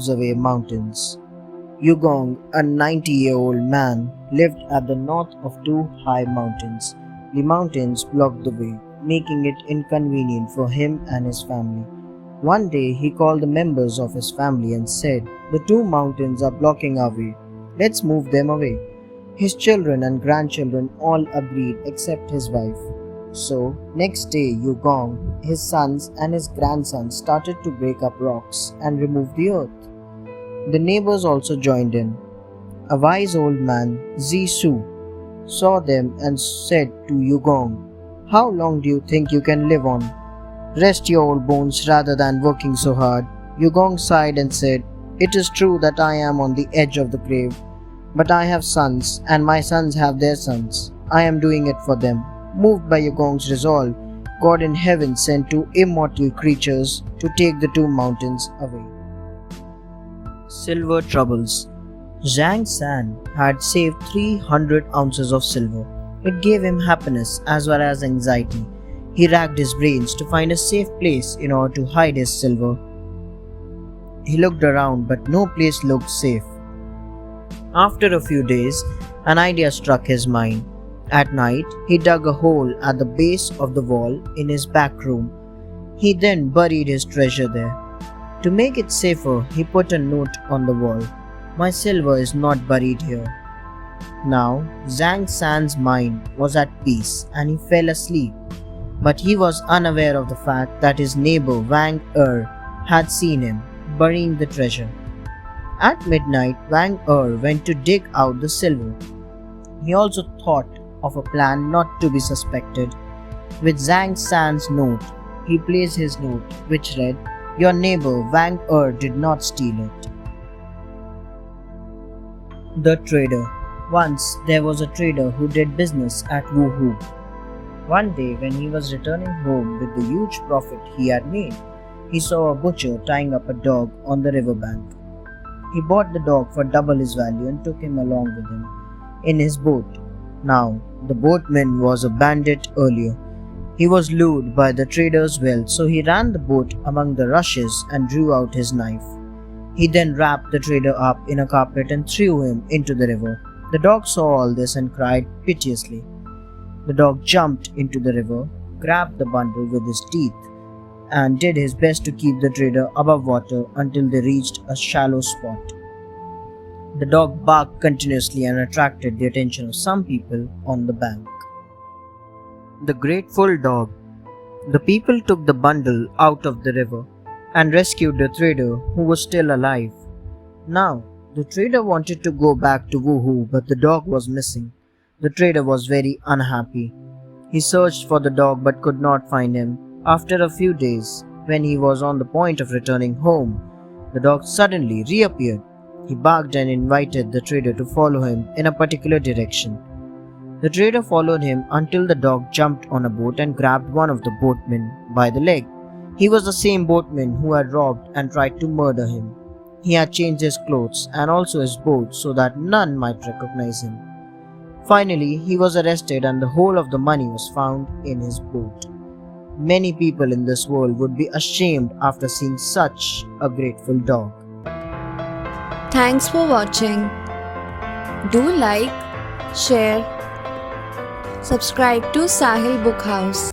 moves away mountains. Yugong, a 90-year-old man, lived at the north of two high mountains. The mountains blocked the way, making it inconvenient for him and his family. One day he called the members of his family and said, "The two mountains are blocking our way. Let's move them away." His children and grandchildren all agreed except his wife. So, next day, Yugong, his sons, and his grandsons started to break up rocks and remove the earth. The neighbors also joined in. A wise old man, Zisu, saw them and said to Yugong, "How long do you think you can live on? Rest your old bones rather than working so hard." Yugong sighed and said, "It is true that I am on the edge of the grave, but I have sons, and my sons have their sons. I am doing it for them." Moved by Yugong's resolve, God in heaven sent two immortal creatures to take the two mountains away. Silver Troubles. Zhang San had saved 300 ounces of silver. It gave him happiness as well as anxiety. He racked his brains to find a safe place in order to hide his silver. He looked around, but no place looked safe. After a few days, an idea struck his mind. At night, he dug a hole at the base of the wall in his back room. He then buried his treasure there. To make it safer, he put a note on the wall. "My silver is not buried here." Now, Zhang San's mind was at peace and he fell asleep. But he was unaware of the fact that his neighbor Wang had seen him burying the treasure. At midnight, Wang went to dig out the silver. He also thought of a plan not to be suspected. With Zhang San's note, he placed his note, which read, "Your neighbor Wang did not steal it." The Trader. Once there was a trader who did business at Wuhu. One day when he was returning home with the huge profit he had made, he saw a butcher tying up a dog on the riverbank. He bought the dog for double his value and took him along with him in his boat. Now, the boatman was a bandit earlier. He was lured by the trader's wealth, so he ran the boat among the rushes and drew out his knife. He then wrapped the trader up in a carpet and threw him into the river. The dog saw all this and cried piteously. The dog jumped into the river, grabbed the bundle with his teeth, and did his best to keep the trader above water until they reached a shallow spot. The dog barked continuously and attracted the attention of some people on the bank. The Grateful Dog. The people took the bundle out of the river and rescued the trader who was still alive. Now, the trader wanted to go back to Wuhu, but the dog was missing. The trader was very unhappy. He searched for the dog but could not find him. After a few days, when he was on the point of returning home, the dog suddenly reappeared. He barked and invited the trader to follow him in a particular direction. The trader followed him until the dog jumped on a boat and grabbed one of the boatmen by the leg. He was the same boatman who had robbed and tried to murder him. He had changed his clothes and also his boat so that none might recognize him. Finally, he was arrested and the whole of the money was found in his boat. Many people in this world would be ashamed after seeing such a grateful dog. Thanks for watching. Do like, share, subscribe to Sahil Book House.